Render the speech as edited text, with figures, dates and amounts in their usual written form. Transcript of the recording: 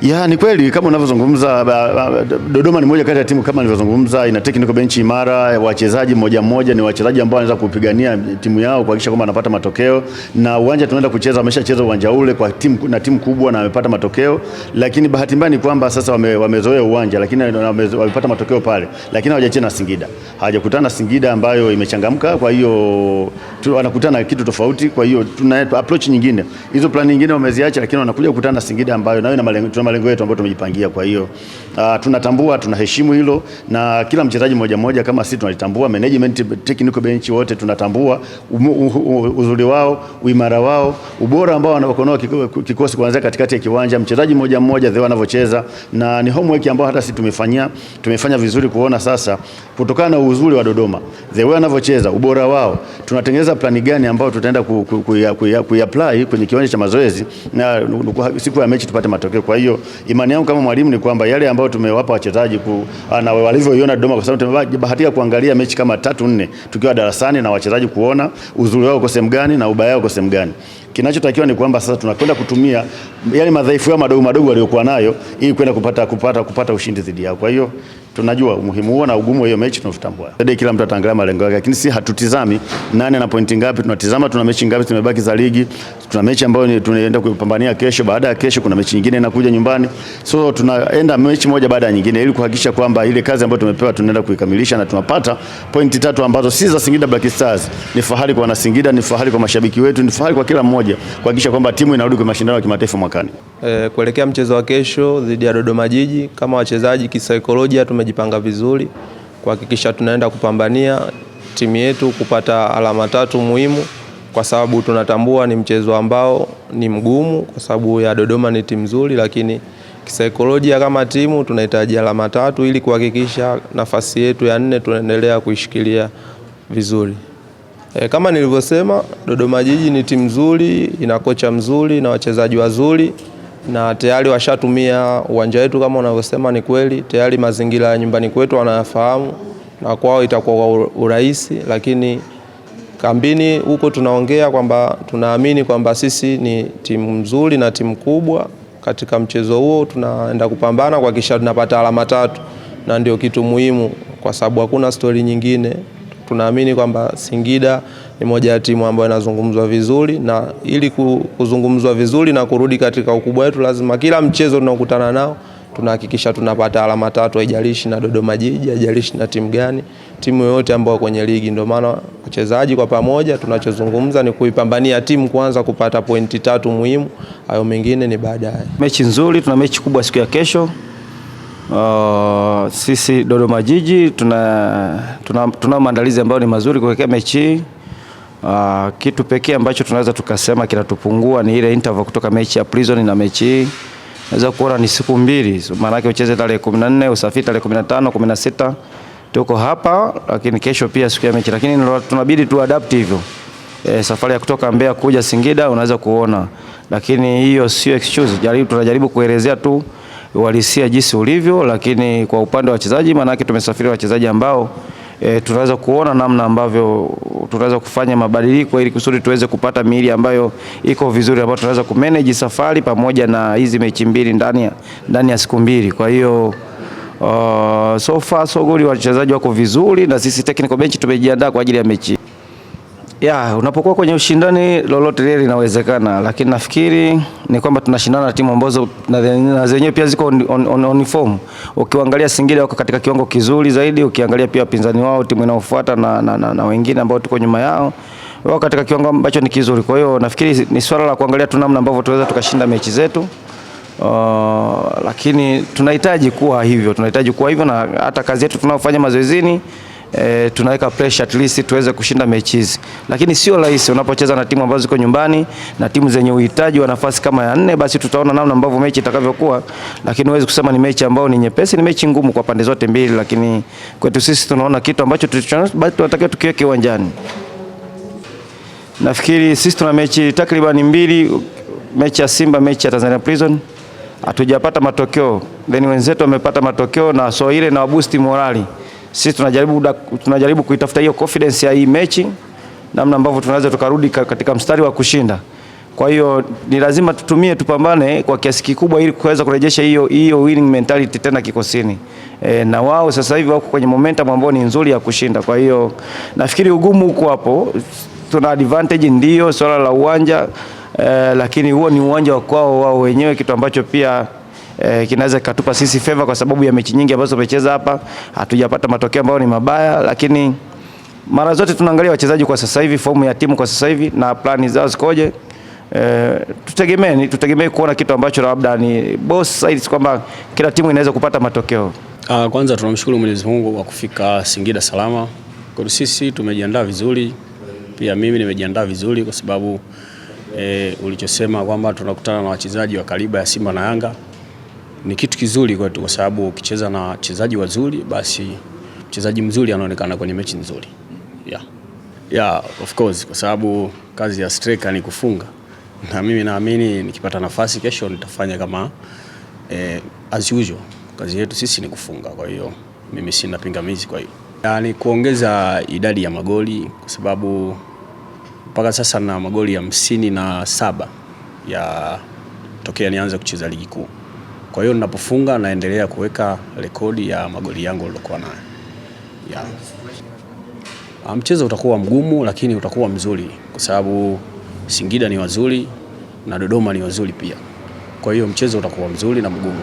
Ya, ni kweli kama unavyozungumza. Dodoma ni moja kati ya timu kama nilivyozungumza, ina technical bench imara, wachezaji mmoja ni wachezaji ambao wanaweza kupigania timu yao kuhakikisha kwamba wanapata matokeo, na uwanja tunaenda kucheza wameshacheza uwanja ule kwa timu kubwa na wamepata matokeo. Lakini bahati mbaya ni kwamba sasa wamezoea uwanja, lakini wamepata matokeo pale, lakini hawajacheza na Singida, hawajakutana na Singida ambayo imechangamka. Kwa hiyo wanakutana na kitu tofauti, kwa hiyo tuna approach nyingine. Hizo plan nyingine wameziacha, lakini wanakuja kukutana na Singida ambayo nayo ina malengo yetu ambayo tumejipangia. Kwa hiyo tunatambua, tunaheshimu hilo, na kila mchezaji mmoja kama sisi tunalitambua, management, technical bench wote tunatambua uzuri wao, uimara wao, ubora ambao wanaokonoa kikosi kuanzia katikati ya kiwanja, mchezaji mmoja the wanavyocheza, na ni homework ambao hata sisi tumefanya vizuri kuona sasa kutokana na uzuri wa Dodoma, the way wanavyocheza, ubora wao, tunatengeneza plani gani ambayo tutaenda kuiapply kwenye kiwanja cha mazoezi na siku ya mechi tupate matokeo. Kwa hiyo imani yangu kama mwalimu ni kwamba yale ambayo tumewapa wachezaji na walivyoiona Dodoma, kwa sababu tumebahatika kuangalia mechi kama 3-4 tukiwa darasani na wachezaji kuona uzuri wao uko sehemu gani na ubaya wao uko sehemu gani. Kinachotakiwa ni kwamba sasa tunakwenda kutumia yale madhaifu yao madogo waliokuwa nayo ili kwenda kupata ushindi dhidi yao. Kwa hiyo tunajua umuhimu huo na ugumu wa hiyo mechi tunatambua. Kila mtu ataangalia malengo yake, lakini si hatutizami nani ana pointi ngapi, tunatizama tuna mechi ngapi tumebaki za ligi, tuna mechi ambayo tunaenda kupambania kesho, baada ya kesho kuna mechi nyingine inakuja nyumbani. So tunaenda mechi moja baada ya nyingine ili kuhakikisha kwamba ile kazi ambayo tumepewa tunaenda kuikamilisha na tunapata pointi 3 ambazo si za Singida Black Stars. Ni fahari kwa wana Singida, ni fahari kwa mashabiki wetu, ni fahari kwa kila mmoja kuhakikisha kwamba timu inarudi kwa mashindano ya kimataifa mwakani. Kuelekea mchezo wa kesho dhidi ya Dodoma Jiji, kama wachezaji kisaikolojia tumejipanga vizuri kuhakikisha tunaenda kupambania timu yetu kupata alama 3 muhimu, kwa sababu tunatambua ni mchezo ambao ni mgumu, kwa sababu ya Dodoma ni timu nzuri, lakini kisaikolojia kama timu tunahitaji alama 3 ili kuhakikisha nafasi yetu ya 4 tunaendelea kuishikilia vizuri. Kama nilivyosema, Dodoma Jiji ni timu nzuri, ina kocha mzuri na wachezaji wazuri, na tayari washatumia uwanja wetu kama unavyosema. Ni kweli tayari mazingira ya nyumbani kwetu wanayafahamu na kwao itakuwa urahisi, lakini kambini huko tunaongea kwamba tunaamini kwamba sisi ni timu nzuri na timu kubwa. Katika mchezo huo tunaenda kupambana kuhakikisha tunapata alama 3, na ndio kitu muhimu, kwa sababu hakuna stori nyingine. Tunaamini kwamba Singida ni moja ya timu ambayo inazungumzwa vizuri, na ili kuzungumzwa vizuri na kurudi katika ukubwa wetu lazima kila mchezo tunaokutana nao tunahakikisha tunapata alama 3, haijalishi na Dodoma Jiji, haijalishi na timu gani, timu yoyote ambayo kwenye ligi. Ndio maana wachezaji kwa pamoja tunachozungumza ni kuipambania timu kwanza kupata pointi 3 muhimu, hayo mengine ni baadaye. Mechi nzuri, tuna mechi kubwa siku ya kesho. Sisi Dodoma Jiji tuna maandalizi ambayo ni mazuri kuelekea mechi hii. Kitu pekee ambacho tunaweza tukasema kinatupungua ni ile interval kutoka mechi ya Prison na mechi hii. Naweza kuona ni siku 2, maana yake ucheze tarehe 14, usafiri tarehe 15, 16 tuko hapa, lakini kesho pia siku ya mechi, lakini tunabidi tu adapt hivyo. Safari ya kutoka Mbeya kuja Singida unaweza kuona, lakini hiyo sio excuse. Tunajaribu kuelezea tu uhalisia jinsi ulivyo, lakini kwa upande wa wachezaji, maana yake tumesafiri wachezaji ambao tunaweza kuona namna ambavyo tunaweza kufanya mabadiliko ili kusudi tuweze kupata miili ambayo iko vizuri, ambayo tunaweza kumanage safari pamoja na hizi mechi 2 ndani ya siku 2. Kwa hiyo so far so good, wachezaji wako vizuri na sisi technical bench tumejiandaa kwa ajili ya mechi. Unapokuwa kwenye ushindani lolote lile linawezekana, lakini nafikiri ni kwamba tunashindana na timu ambazo na zenyewe pia ziko on form. Ukiangalia Singida wako katika kiwango kizuri zaidi, ukiangalia pia pinzani wao timu inayofuata na wengine ambao tuko nyuma yao wao katika kiwango ambacho ni kizuri. Kwa hiyo nafikiri ni swala la kuangalia tu namna ambavyo tunaweza tukashinda mechi zetu. Lakini tunahitaji kuwa hivyo, na hata kazi yetu tunayofanya mazoezini tunaweka pressure at least tuweze kushinda mechi hizi, lakini sio rahisi unapocheza na timu ambazo ziko nyumbani na timu zenye uhitaji wa nafasi kama ya 4. Basi tutaona namna ambavyo mechi itakavyokuwa, lakini huwezi kusema ni mechi ambayo ni nyepesi. Ni mechi ngumu kwa pande zote mbili, lakini kwetu sisi tunaona kitu ambacho tunatakiwa tukiweke uwanjani. Nafikiri sisi tuna mechi takriban 2, mechi ya Simba, mechi ya Tanzania Prison. Hatujapata matokeo, then wenzetu wamepata matokeo, na so ile na boost morali. Sisi tunajaribu kuitafuta hiyo confidence ya hii mechi, namna ambavyo tunaweza tukarudi katika mstari wa kushinda. Kwa hiyo ni lazima tupambane kwa kiasi kikubwa ili kuweza kurejesha hiyo winning mentality tena kikosini. Na wao sasa hivi wako kwenye momentum ambao ni nzuri ya kushinda. Kwa hiyo nafikiri ugumu huko hapo, tuna advantage ndio swala la uwanja, lakini huo ni uwanja wa kwao wao wenyewe, kitu ambacho pia kinaweza katupa sisi favor kwa sababu ya mechi nyingi ambazo tumecheza hapa hatujapata matokeo ambayo ni mabaya, lakini mara zote tunaangalia wachezaji kwa sasa hivi, fomu ya timu kwa sasa hivi na plani zao zikoje. Tutegemee kuona kitu ambacho labda ni both sides, kwamba kila timu inaweza kupata matokeo. Kwanza tunamshukuru Mwenyezi Mungu kwa kufika Singida salama. Kwa sisi tumejiandaa vizuri, pia mimi nimejiandaa vizuri kwa sababu ulichosema kwamba tunakutana na wachezaji wa kaliba ya Simba na Yanga ni kitu kizuri kwetu, kwa sababu ukicheza na wachezaji wazuri basi mchezaji mzuri anaonekana kwenye mechi nzuri. Yeah, of course, kwa sababu kazi ya striker ni kufunga. Na mimi naamini nikipata nafasi kesho nitafanya kama as usual. Kazi yetu sisi ni kufunga, kwa hiyo mimi sina pingamizi kwa hiyo. Yaani kuongeza idadi ya magoli, kwa sababu mpaka sasa na magoli 57 ya tokea nianze kucheza ligi kuu. Kwa hiyo ninapofunga naendelea kuweka rekodi ya magoli yangu nilikuwa nayo. Mchezo utakuwa mgumu lakini utakuwa mzuri, kwa sababu Singida ni wazuri na Dodoma ni wazuri pia. Kwa hiyo mchezo utakuwa mzuri na mgumu.